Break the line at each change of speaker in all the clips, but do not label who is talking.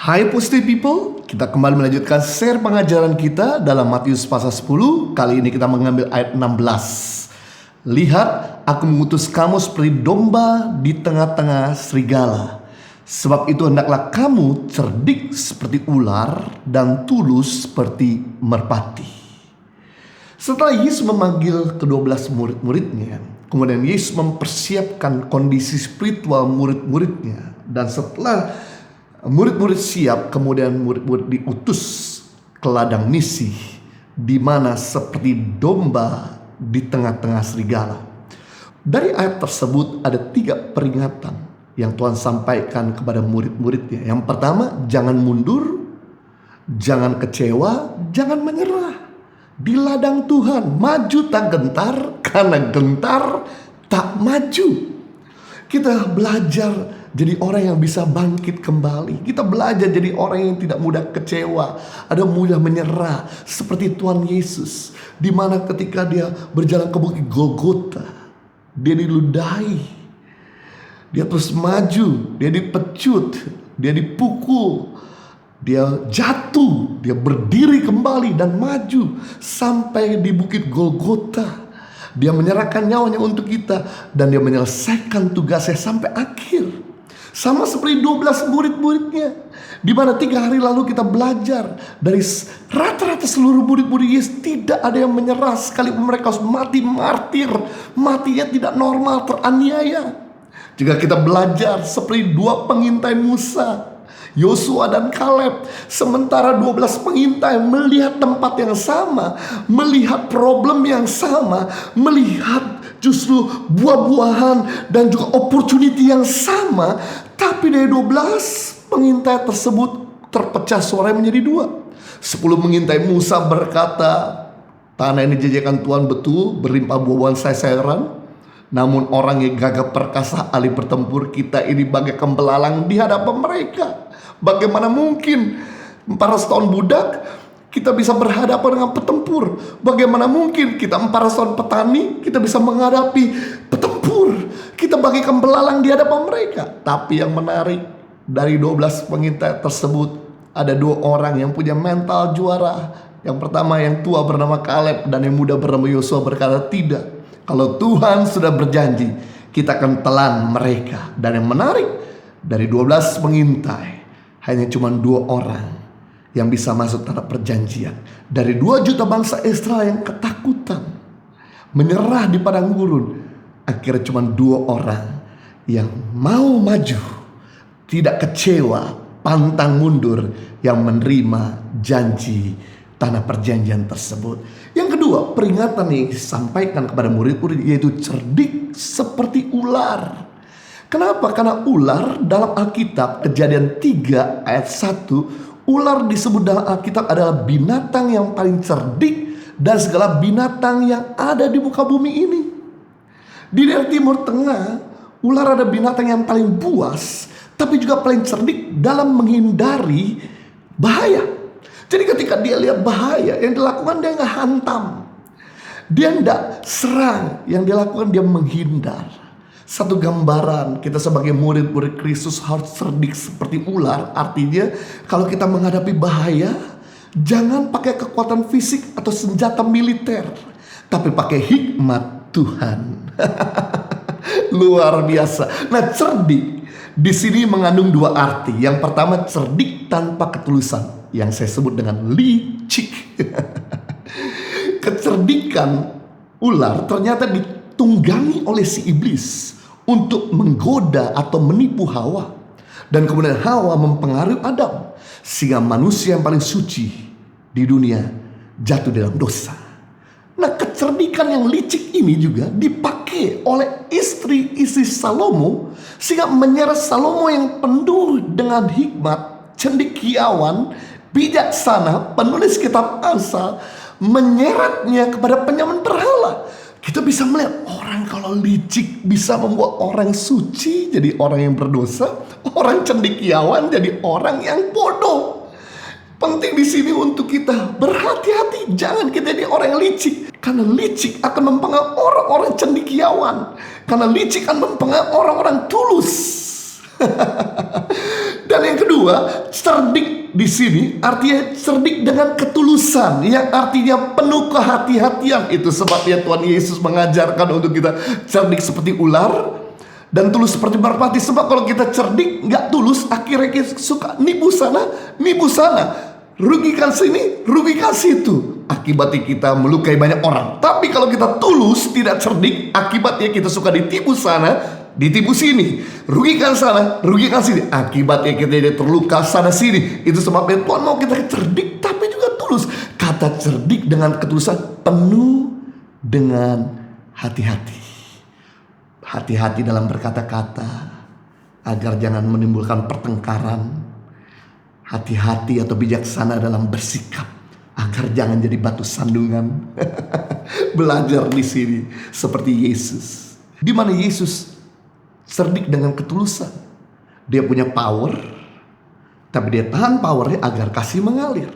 Hai Positive People, kita kembali melanjutkan share pengajaran kita dalam Matius pasal 10. Kali ini kita mengambil ayat 16. Lihat, aku mengutus kamu seperti domba di tengah-tengah serigala. Sebab itu hendaklah kamu cerdik seperti ular dan tulus seperti merpati. Setelah Yesus memanggil ke-12 murid-muridnya, kemudian Yesus mempersiapkan kondisi spiritual murid-muridnya. Dan setelah murid-murid siap, kemudian murid-murid diutus ke ladang misi, di mana seperti domba di tengah-tengah serigala. Dari ayat tersebut ada 3 peringatan yang Tuhan sampaikan kepada murid-muridnya. Yang pertama, jangan mundur, jangan kecewa, jangan menyerah. Di ladang Tuhan, maju tak gentar, karena gentar tak maju. Kita belajar jadi orang yang bisa bangkit kembali. Kita belajar jadi orang yang tidak mudah kecewa, ada mudah menyerah, seperti Tuhan Yesus, di mana ketika dia berjalan ke bukit Golgota, dia diludahi, dia terus maju, dia dipecut, dia dipukul, dia jatuh, dia berdiri kembali dan maju sampai di bukit Golgota. Dia menyerahkan nyawanya untuk kita dan dia menyelesaikan tugasnya sampai akhir. Sama seperti 12 murid-muridnya, di mana 3 hari lalu kita belajar dari rata-rata seluruh murid-murid Yesus tidak ada yang menyerah sekalipun mereka harus mati martir, matinya tidak normal, teraniaya. Juga kita belajar seperti 2 pengintai Musa, Yosua dan Kaleb. Sementara 12 pengintai melihat tempat yang sama, melihat problem yang sama, melihat justru buah-buahan dan juga opportunity yang sama. Tapi dari 12 pengintai tersebut terpecah suara menjadi 2. 10 pengintai Musa berkata, tanah ini jajakan Tuhan betul, berlimpah buah-buahan sayur-sayuran. Namun orang yang gagah perkasa, ahli bertempur, kita ini bagaikan belalang di hadapan mereka. Bagaimana mungkin 400 tahun budak kita bisa berhadapan dengan petempur? Bagaimana mungkin kita 400 tahun petani kita bisa menghadapi petempur? Kita bagaikan belalang di hadapan mereka. Tapi yang menarik, dari 12 pengintai tersebut ada 2 orang yang punya mental juara. Yang pertama, yang tua bernama Kaleb, dan yang muda bernama Yosua berkata, tidak, kalau Tuhan sudah berjanji, kita akan telan mereka. Dan yang menarik, dari 12 pengintai hanya cuma 2 orang yang bisa masuk tanah perjanjian. Dari 2 juta bangsa Israel yang ketakutan, menyerah di padang gurun, akhirnya cuma 2 orang yang mau maju, tidak kecewa, pantang mundur, yang menerima janji tanah perjanjian tersebut. Yang kedua, peringatan yang disampaikan kepada murid-murid yaitu cerdik seperti ular. Kenapa? Karena ular dalam Alkitab, Kejadian 3 ayat 1, ular disebut dalam Alkitab adalah binatang yang paling cerdik dan segala binatang yang ada di muka bumi ini. Di daerah Timur Tengah, ular ada binatang yang paling buas, tapi juga paling cerdik dalam menghindari bahaya. Jadi ketika dia lihat bahaya, yang dilakukan dia nggak hantam, dia nggak serang, yang dilakukan dia menghindar. Satu gambaran kita sebagai murid-murid Kristus harus cerdik seperti ular. Artinya kalau kita menghadapi bahaya, jangan pakai kekuatan fisik atau senjata militer, tapi pakai hikmat Tuhan. Luar biasa. Nah, cerdik di sini mengandung 2 arti. Yang pertama, cerdik tanpa ketulusan, yang saya sebut dengan licik. Kecerdikan ular ternyata ditunggangi oleh si iblis untuk menggoda atau menipu Hawa. Dan kemudian Hawa mempengaruhi Adam, sehingga manusia yang paling suci di dunia jatuh dalam dosa. Nah, kecerdikan yang licik ini juga dipakai oleh istri-istri Salomo, sehingga menyeret Salomo yang penuh dengan hikmat, cendekiawan, bijaksana, penulis kitab Amsal, menyeretnya kepada penyembah berhala. Kita bisa melihat orang kalau licik bisa membuat orang suci jadi orang yang berdosa, orang cendekiawan jadi orang yang bodoh. Penting di sini untuk kita berhati-hati, jangan kita jadi orang yang licik, karena licik akan mempengaruhi orang-orang cendekiawan, karena licik akan mempengaruhi orang-orang tulus. Dan yang kedua, cerdik di sini artinya cerdik dengan ketulusan, yang artinya penuh kehati-hatian. Itu sebabnya Tuhan Yesus mengajarkan untuk kita cerdik seperti ular dan tulus seperti merpati. Sebab kalau kita cerdik nggak tulus, akhirnya kita suka nipu sana, rugikan sini, rugikan situ. Akibatnya kita melukai banyak orang. Tapi kalau kita tulus, tidak cerdik, akibatnya kita suka ditipu sana, ditipu sini, rugikan sana, rugikan sini. Akibatnya kita jadi terluka sana sini. Itu sebabnya Tuhan mau kita cerdik tapi juga tulus. Kata cerdik dengan ketulusan, penuh dengan hati-hati. Hati-hati dalam berkata-kata agar jangan menimbulkan pertengkaran. Hati-hati atau bijaksana dalam bersikap agar jangan jadi batu sandungan. Belajar di sini seperti Yesus, di mana Yesus cerdik dengan ketulusan. Dia punya power, tapi dia tahan powernya agar kasih mengalir.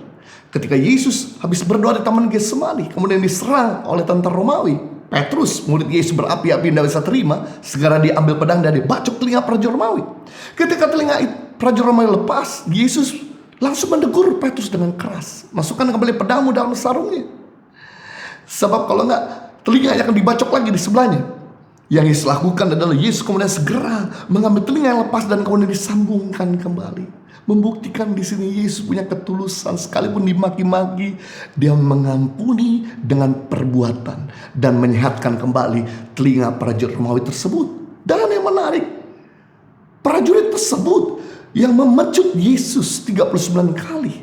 Ketika Yesus habis berdoa di Taman Getsemani, kemudian diserang oleh tentara Romawi, Petrus, murid Yesus berapi-api, tidak bisa terima. Segera dia ambil pedang dan dibacok telinga prajurit Romawi. Ketika telinga prajurit Romawi lepas, Yesus langsung menegur Petrus dengan keras, masukkan kembali pedangmu dalam sarungnya. Sebab kalau enggak, telinga akan dibacok lagi di sebelahnya. Yang Yesus lakukan adalah Yesus kemudian segera mengambil telinga yang lepas dan kemudian disambungkan kembali. Membuktikan di sini Yesus punya ketulusan, sekalipun dimaki-maki, dia mengampuni dengan perbuatan dan menyehatkan kembali telinga prajurit Romawi tersebut. Dan yang menarik, prajurit tersebut yang memecut Yesus 39 kali,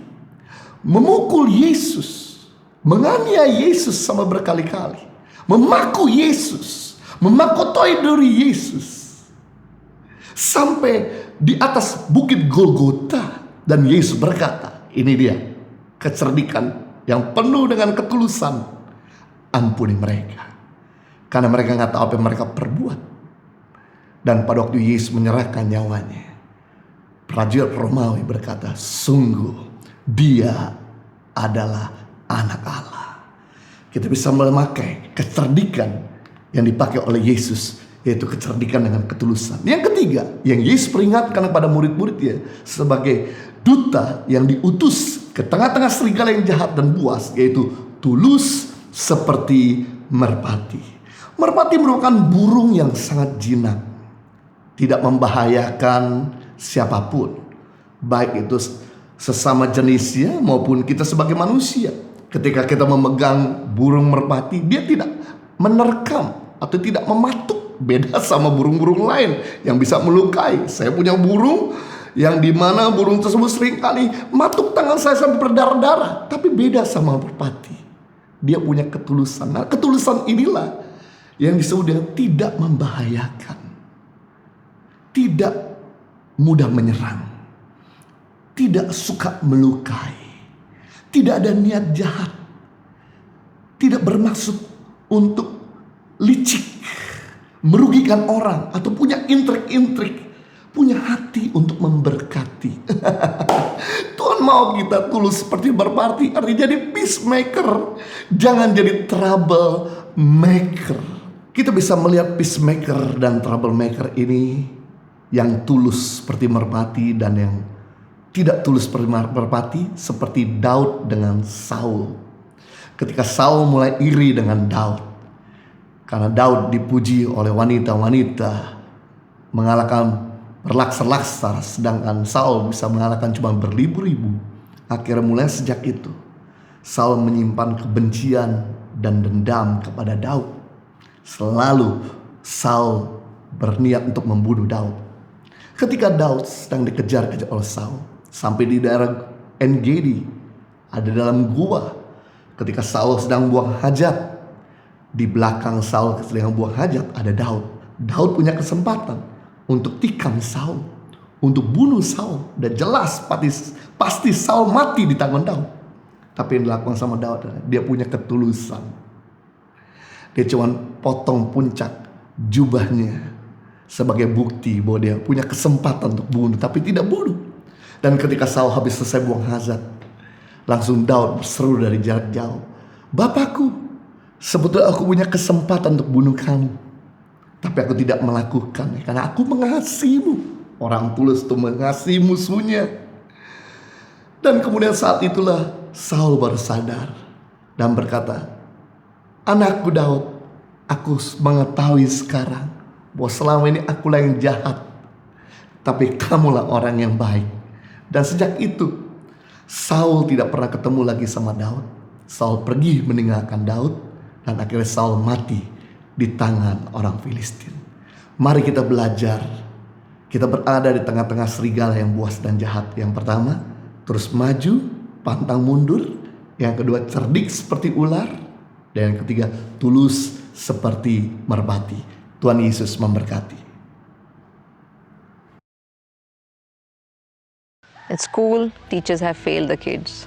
memukul Yesus, menganiaya Yesus sama berkali-kali, memaku Yesus, memakotoi diri Yesus, sampai di atas bukit Golgota. Dan Yesus berkata, ini dia kecerdikan yang penuh dengan ketulusan, ampuni mereka karena mereka nggak tahu apa yang mereka perbuat. Dan pada waktu Yesus menyerahkan nyawanya, prajurit Romawi berkata, sungguh dia adalah anak Allah. Kita bisa memakai kecerdikan yang dipakai oleh Yesus, yaitu kecerdikan dengan ketulusan. Yang ketiga, yang Yesus peringatkan kepada murid-muridnya sebagai duta yang diutus ke tengah-tengah serigala yang jahat dan buas, yaitu tulus seperti merpati. Merpati merupakan burung yang sangat jinak, tidak membahayakan siapapun, baik itu sesama jenisnya maupun kita sebagai manusia. Ketika kita memegang burung merpati, dia tidak menerkam atau tidak mematuk. Beda sama burung-burung lain yang bisa melukai. Saya punya burung yang dimana burung tersebut seringkali matuk tangan saya sampai berdarah-darah. Tapi beda sama merpati, dia punya ketulusan. Nah, ketulusan inilah yang disebut dengan tidak membahayakan, tidak mudah menyerang, tidak suka melukai, tidak ada niat jahat, tidak bermaksud untuk licik, merugikan orang, atau punya intrik-intrik, punya hati untuk memberkati. Tuhan mau kita tulus seperti merpati, artinya jadi peacemaker, jangan jadi trouble maker. Kita bisa melihat peacemaker dan troublemaker ini, yang tulus seperti merpati dan yang tidak tulus seperti merpati, seperti Daud dengan Saul. Ketika Saul mulai iri dengan Daud, karena Daud dipuji oleh wanita-wanita, mengalahkan berlaksar-laksar, sedangkan Saul bisa mengalahkan cuma beribu-ribu. Akhirnya mulai sejak itu Saul menyimpan kebencian dan dendam kepada Daud. Selalu Saul berniat untuk membunuh Daud. Ketika Daud sedang dikejar-kejar oleh Saul, sampai di daerah En-Gedi, ada dalam gua. Ketika Saul sedang buang hajat, di belakang Saul sedang buang hajat ada Daud. Daud punya kesempatan untuk tikam Saul, untuk bunuh Saul, dan jelas pasti Saul mati di tangan Daud. Tapi yang dilakukan sama Daud, dia punya ketulusan. Dia cuma potong puncak jubahnya sebagai bukti bahwa dia punya kesempatan untuk bunuh, tapi tidak bunuh. Dan ketika Saul habis selesai buang hajat, langsung Daud berseru dari jarak jauh, "Bapakku, sebetulnya aku punya kesempatan untuk bunuh kamu, tapi aku tidak melakukan karena aku mengasihimu." Orang tulus itu mengasihi musuhnya. Dan kemudian saat itulah Saul baru sadar dan berkata, "Anakku Daud, aku mengetahui sekarang bahwa selama ini akulah yang jahat, tapi kamulah orang yang baik." Dan sejak itu Saul tidak pernah ketemu lagi sama Daud. Saul pergi meninggalkan Daud dan akhirnya Saul mati di tangan orang Filistin. Mari kita belajar. Kita berada di tengah-tengah serigala yang buas dan jahat. Yang pertama, terus maju, pantang mundur. Yang kedua, cerdik seperti ular. Dan yang ketiga, tulus seperti merpati. Tuhan Yesus memberkati.
At school, teachers have failed the kids.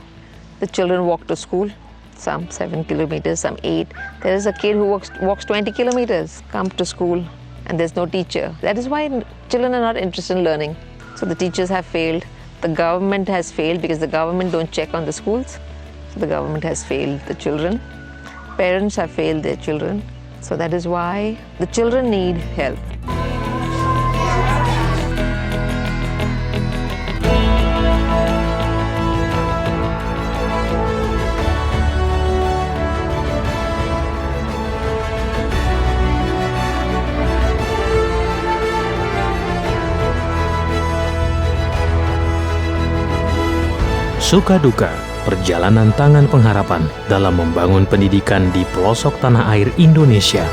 The children walk to school, some 7 kilometers, some 8. There is a kid who walks 20 kilometers, come to school, and there's no teacher. That is why children are not interested in learning. So the teachers have failed. The government has failed because the government don't check on the schools. So the government has failed the children. Parents have failed their children. So that is why the children need help.
Suka duka, perjalanan tangan pengharapan dalam membangun pendidikan di pelosok tanah air Indonesia.